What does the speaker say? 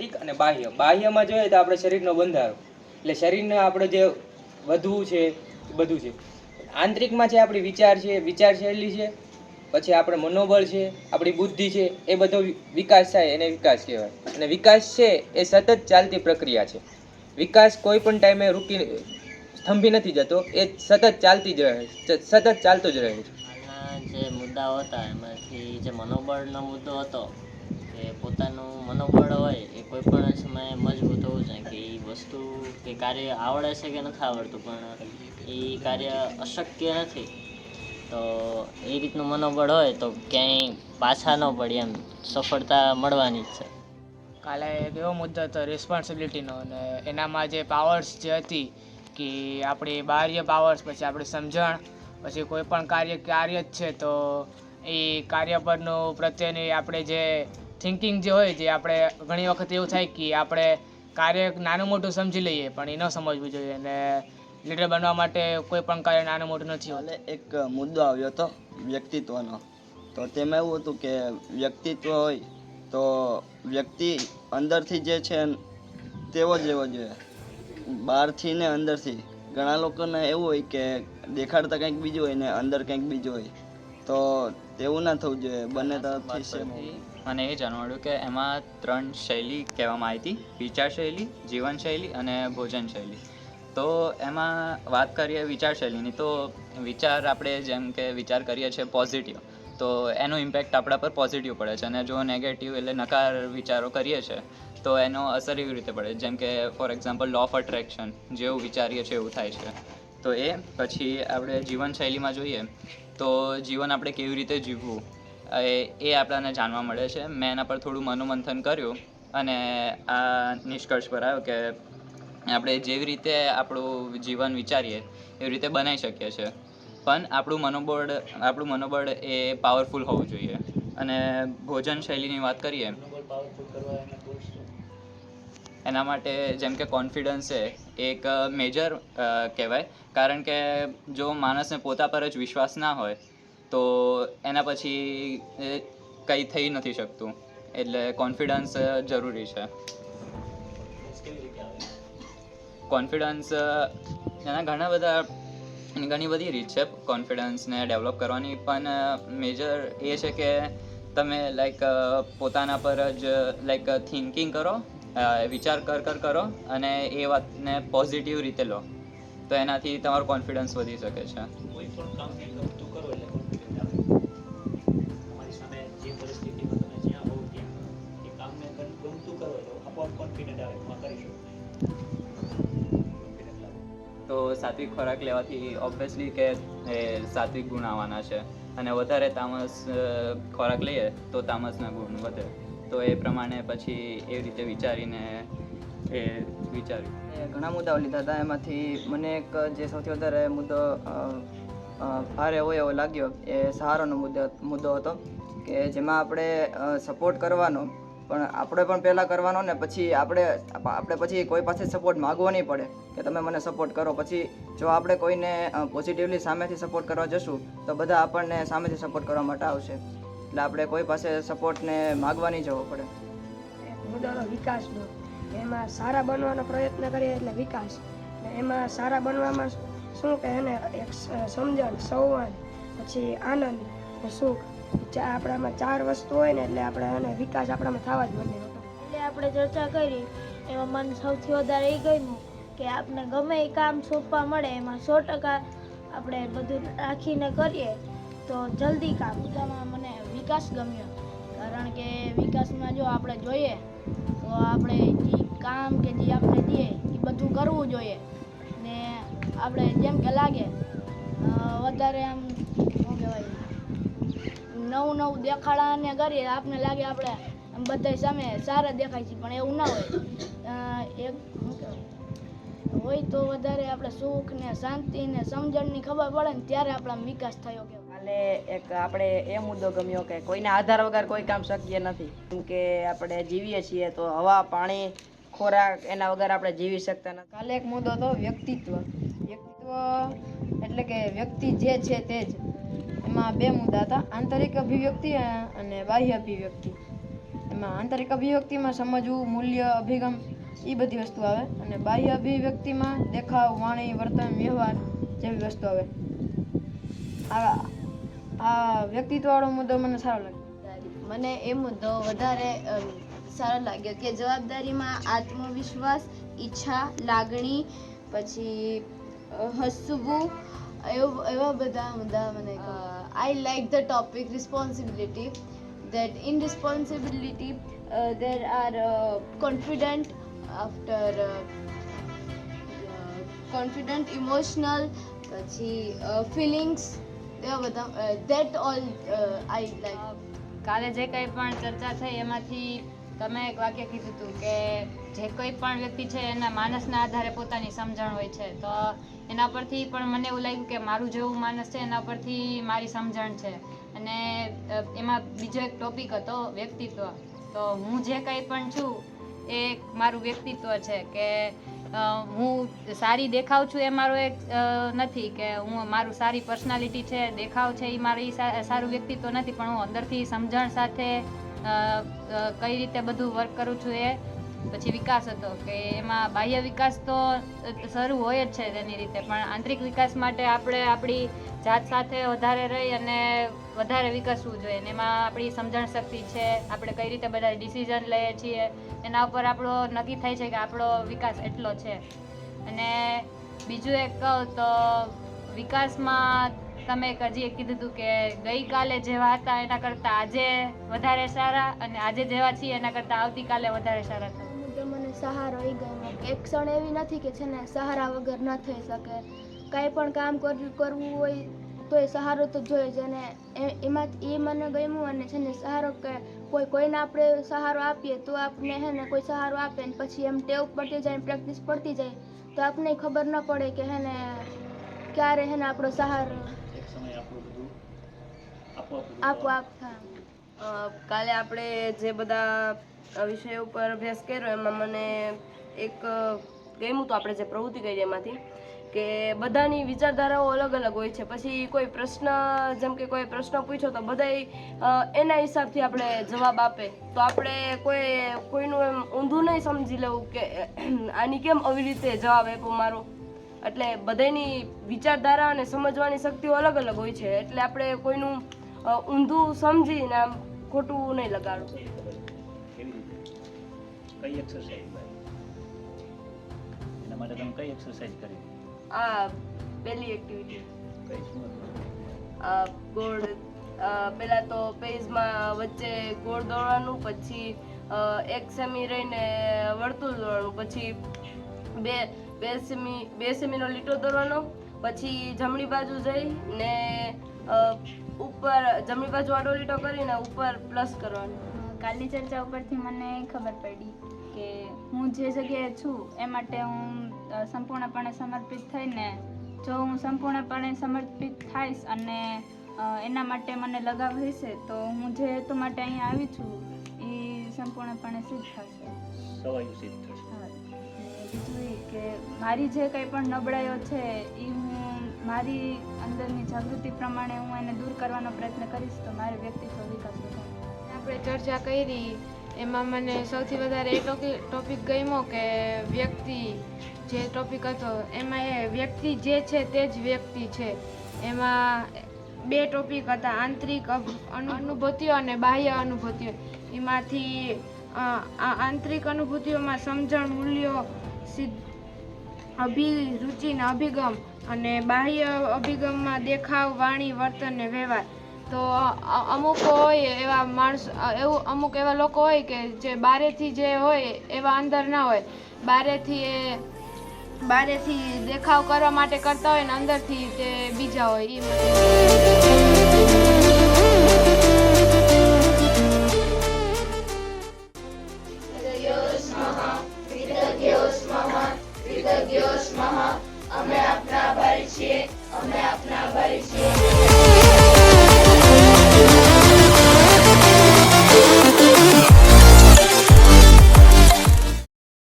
આંતરિક અને બાહ્ય. બાહ્યમાં જોઈએ તો આપણે શરીરનો બંધારો, એટલે શરીરને આપણે જે વધવું છે બધું છે. આંતરિકમાં છે આપણી વિચાર છે, વિચારશૈલી છે, પછી આપણે મનોબળ છે, આપણી બુદ્ધિ છે, એ બધો વિકાસ થાય એને વિકાસ કહેવાય. અને વિકાસ છે એ સતત ચાલતી પ્રક્રિયા છે. વિકાસ કોઈ પણ ટાઈમે સ્તંભી નથી જતો, એ સતત ચાલતી જ રહે છે, સતત ચાલતો જ રહે છે. આના જે મુદ્દાઓ હતા એમાંથી જે મનોબળનો મુદ્દો હતો કે પોતાનું મનોબળ હોય એ કોઈ પણ સમયે મજબૂત હોવું જોઈએ, કે એ વસ્તુ કે કાર્ય આવડે છે કે નથી આવડતું પણ એ કાર્ય અશક્ય નથી, તો એ રીતનું મનોબળ હોય તો ક્યાંય પાછા ન પડી, એમ સફળતા મળવાની જ છે. કાલે એક એવો મુદ્દો હતો રિસ્પોન્સિબિલિટીનો, અને એનામાં જે પાવર્સ જે હતી કે આપણી બાહ્ય પાવર્સ, પછી આપણી સમજણ, પછી કોઈ પણ કાર્ય જ છે તો એ કાર્ય પરનું પ્રત્યેની આપણે જે થિંકિંગ જે હોય, જે આપણે ઘણી વખત એવું થાય કે આપણે કાર્ય નાનું મોટું સમજી લઈએ પણ એ ન સમજવું જોઈએ, અને લીડર બનવા માટે કોઈ પણ કાર્ય નાનું મોટું નથી હોતું. એક મુદ્દો આવ્યો હતો વ્યક્તિત્વનો, તો તેમાં એવું હતું કે વ્યક્તિત્વ હોય તો વ્યક્તિ અંદરથી જે છે તેવો જ રહેવો જોઈએ, બહારથી ને અંદરથી. ઘણા લોકોને એવું હોય કે દેખાડતા કંઈક બીજું હોય ને અંદર કંઈક બીજું હોય, તો તેવું ના થવું જોઈએ. બંને તરફથી સેમ. મને એ જાણવા મળ્યું કે એમાં 3 શૈલી કહેવામાં આવી હતી: વિચારશૈલી, જીવનશૈલી અને ભોજનશૈલી. તો એમાં વાત કરીએ વિચારશૈલીની, તો વિચાર આપણે જેમ કે વિચાર કરીએ છીએ પોઝિટિવ, તો એનો ઇમ્પેક્ટ આપણા પર પોઝિટિવ પડે છે, અને જો નેગેટિવ એટલે નકાર વિચારો કરીએ છીએ તો એનો અસર એવી રીતે પડે, જેમ કે for example law of attraction, જેવું વિચારીએ છીએ એવું થાય છે. તો એ પછી આપણે જીવનશૈલીમાં જોઈએ તો જીવન આપણે કેવી રીતે જીવવું એ આપણને જાણવા મળે છે. મેં એના પર થોડું મનોમંથન કર્યું અને આ નિષ્કર્ષ પર આવ્યો કે આપણે જેવી રીતે આપણું જીવન વિચારીએ એવી રીતે બનાવી શકીએ છીએ, પણ આપણું મનોબળ એ પાવરફુલ હોવું જોઈએ. અને ભોજન શૈલીની વાત કરીએ એના માટે જેમ કે કોન્ફિડન્સ છે એક મેજર કહેવાય, કારણ કે જો માણસને પોતા પર જ વિશ્વાસ ના હોય તો એના પછી કંઈ થઈ નથી શકતું, એટલે કોન્ફિડન્સ જરૂરી છે. કોન્ફિડન્સ એના ઘણી બધી રીત છે કોન્ફિડન્સને ડેવલપ કરવાની, પણ મેજર એ છે કે તમે પોતાના પર જ થિંકિંગ કરો, વિચાર કરો અને એ વાતને પોઝિટિવ રીતે લો, તો એનાથી તમારો કોન્ફિડન્સ વધી શકે છે. કોઈ પણ કામને ગમતું કરો એટલે કોન્ફિડન્ટ આવે. તમારી સામે જે પરિસ્થિતિમાં તમે જ્યાં હોવ ત્યાં એ કામને ગમતું કરો એટલે આપોઆપ કોન્ફિડન્ટ આવે, એમાં કરી શકો. તો સાત્વિક ખોરાક લેવાથી ઓબ્વિયસલી કે એ સાત્વિક ગુણ આવવાના છે, અને વધારે તામસ ખોરાક લઈએ તો તામસના ગુણ વધે. તો એ પ્રમાણે પછી એવી રીતે વિચારીને વિચાર્યું. ઘણા મુદ્દાઓ લીધા હતા, એમાંથી મને એક જે સૌથી વધારે મુદ્દો ભારે હોય એવો લાગ્યો એ સહારાનો મુદ્દો હતો, કે જેમાં આપણે સપોર્ટ કરવાનો, પણ આપણે પણ પહેલાં કરવાનો ને પછી આપણે પછી કોઈ પાસે સપોર્ટ માગવો નહીં પડે કે તમે મને સપોર્ટ કરો. પછી જો આપણે કોઈને પોઝિટિવલી સામેથી સપોર્ટ કરવા જશું તો બધા આપણને સામેથી સપોર્ટ કરવા માટે આવશે, એટલે આપણે કોઈ પાસે સપોર્ટને માગવા નહીં જવો પડે. મુદ્દાનો વિકાસનો, એમાં સારા બનવાનો પ્રયત્ન કરીએ એટલે વિકાસ, એમાં સારા બનવામાં શું કે એને એક સમજણ, સંવાદ, પછી આનંદ, સુખ, આપણામાં 4 વસ્તુ હોય ને એટલે આપણે એને વિકાસ આપણામાં થવા જ મળે. એટલે આપણે ચર્ચા કરી એમાં મને સૌથી વધારે એ ગમ્યું કે આપણે ગમે એ કામ સોંપવા મળે એમાં 100% આપણે બધું રાખીને કરીએ તો જલ્દી કામ. બધામાં મને વિકાસ ગમ્યો, કારણ કે વિકાસમાં જો આપણે જોઈએ તો આપણે જે કામ કે જે આપણે દઈએ એ બધું કરવું જોઈએ, ને આપણે જેમ કે લાગે વધારે આમ શું કહેવાય નવું દેખાડાને કરીએ, આપને લાગે આપણે આમ બધા સામે સારા દેખાય છે, પણ એવું ના હોય. હોય તો વધારે આપણે સુખ ને શાંતિ ને સમજણની ખબર પડે ને ત્યારે આપણા વિકાસ થયો. કાલે એક આપણે એ મુદ્દો ગમ્યો કે કોઈના આધાર વગર કોઈ કામ શક્ય નથી, કેમ કે આપણે જીવીએ છીએ તો હવા, પાણી, ખોરાક એના વગર આપણે જીવી શકતા નથી. કાલે એક મુદ્દો હતો વ્યક્તિત્વ એટલે કે વ્યક્તિ જે છે તે જ. એમાં 2 મુદ્દા હતા, આંતરિક અભિવ્યક્તિ અને બાહ્ય અભિવ્યક્તિ. એમાં આંતરિક અભિવ્યક્તિમાં સમજવું, મૂલ્ય, અભિગમ એ બધી વસ્તુ આવે. અને બાહ્ય અભિવ્યક્તિમાં દેખાવ, વાણી, વર્તન, વ્યવહાર જેવી વસ્તુ આવે. આ વ્યક્તિત્વવાળો મુદ્દો મને સારો લાગ્યો. મને એ મુદ્દો વધારે સારો લાગ્યો કે જવાબદારીમાં આત્મવિશ્વાસ, ઈચ્છા, લાગણી, પછી હસવું, એવા બધા મુદ્દા મને. I like the topic responsibility. that in responsibility there are confident, after confident, emotional, પછી feelings, એવા બધા that all I like. કાલે જે કંઈ પણ ચર્ચા થઈ એમાંથી તમે એક વાક્ય કીધું હતું કે જે કોઈ પણ વ્યક્તિ છે એના માનસના આધારે પોતાની સમજણ હોય છે. તો એના પરથી પણ મને એવું લાગ્યું કે મારું જેવું માનસ છે એના પરથી મારી સમજણ છે. અને એમાં બીજો એક ટોપિક હતો વ્યક્તિત્વ. તો હું જે કંઈ પણ છું એ મારું વ્યક્તિત્વ છે કે હું સારી દેખાવ છું એ મારો એક નથી કે હું મારું સારી પર્સનાલિટી છે, દેખાવ છે એ મારી સારું વ્યક્તિત્વ નથી, પણ હું અંદરથી સમજણ સાથે કઈ રીતે બધું વર્ક કરું છું એ પછી વિકાસ હતો કે એમાં બાહ્ય વિકાસ તો શરૂ હોય જ છે તેની રીતે, પણ આંતરિક વિકાસ માટે આપણે આપણી જાત સાથે વધારે રહી અને વધારે વિકસવું જોઈએ. અને એમાં આપણી સમજણ શક્તિ છે, આપણે કઈ રીતે બધા ડિસિઝન લઈએ છીએ એના ઉપર આપણો નક્કી થાય છે કે આપણો વિકાસ એટલો છે. અને બીજું એક કહું તો વિકાસમાં તમે હજી એક કીધું હતું કે ગઈકાલે જેવા હતા એના કરતાં આજે વધારે સારા, અને આજે જેવા છીએ એના કરતાં આવતીકાલે વધારે સારા થવું. મને સહારો એ ગમ્યો કે એક ક્ષણ એવી નથી કે છે ને સહારા વગર ન થઈ શકે. કાંઈ પણ કામ કરવું હોય તો એ સહારો તો જોઈએ જ, અને એમાં એ મને ગમ્યું. અને છે ને સહારો કે કોઈને આપણે સહારો આપીએ તો આપણે હે ને કોઈ સહારો આપે ને પછી એમ ટેવ પડતી જાય, પ્રેક્ટિસ પડતી જાય તો આપણને ખબર ન પડે કે હે ને ક્યારે હે ને આપણો સહારો એક સમય આપણું બધું આપોઆપ થાય. કાલે આપણે જે બધા વિષયો ઉપર અભ્યાસ કર્યો એમાં મને એક ગમ્યું તો આપણે જે પ્રવૃત્તિ કરી એમાંથી કે બધાની વિચારધારાઓ અલગ અલગ હોય છે. પછી કોઈ પ્રશ્ન, જેમ કે કોઈ પ્રશ્ન પૂછ્યો તો બધા એના હિસાબથી આપણે જવાબ આપે તો આપણે કોઈનું એમ ઊંધું નહીં સમજી લેવું કે આની કેમ આવી રીતે જવાબ આપ્યો મારો. એટલે બધાની વિચારધારા અને સમજવાની શક્તિઓ અલગ અલગ હોય છે, એટલે આપણે કોઈનું ઊંધું સમજીને આમ ખોટું નહીં લગાડવું. કઈ એક્સરસાઇઝ એના માટે તમે કઈ એક્સરસાઇઝ કરી? આ પહેલી એક્ટિવિટી કઈ શું? ગોળ, પહેલા તો પેજમાં વચ્ચે ગોળ દોડવાનું, પછી એક સેમી રહીને વર્તુળ દોડવાનું, પછી બે સેમીનો લીટો દોરવાનો, પછી જમણી બાજુ જઈ ને ઉપર જમણી બાજુ આડો લીટો કરીને ઉપર પ્લસ કરવાનો. કાલની ચર્ચા ઉપરથી મને ખબર પડી કે હું જે જગ્યાએ છું એ માટે હું સંપૂર્ણપણે સમર્પિત થઈને, જો હું સંપૂર્ણપણે સમર્પિત થઈશ અને એના માટે મને લગાવ હશે તો હું જે હેતુ માટે અહીંયા આવી છું એ સંપૂર્ણપણે સિદ્ધ થશે. સવાયું સિદ્ધ થશે. બીજું એ કે મારી જે કંઈ પણ નબળાઈઓ છે એ હું મારી અંદરની જાગૃતિ પ્રમાણે હું એને દૂર કરવાનો પ્રયત્ન કરીશ તો મારે વ્યક્તિત્વ વિકાસ થાય. આપણે ચર્ચા કરી એમાં મને સૌથી વધારે એ ટોપિક ગમ્યો કે વ્યક્તિ જે ટોપિક હતો એમાં એ વ્યક્તિ જે છે તે જ વ્યક્તિ છે. એમાં બે ટોપિક હતા, આંતરિક અનુભૂતિઓ અને બાહ્ય અનુભૂતિઓ. એમાંથી આંતરિક અનુભૂતિઓમાં સમજણ, મૂલ્યો, અભિરુચિ ને અભિગમ, અને બાહ્ય અભિગમમાં દેખાવ, વાણી, વર્તન ને વ્યવહાર. તો અમુક હોય એવા માણસ, અમુક એવા લોકો હોય કે જે બારેથી જે હોય એવા અંદર ના હોય, બારેથી દેખાવ કરવા માટે કરતા હોય ને અંદરથી તે બીજા હોય. અમે આપના આભારી છીએ.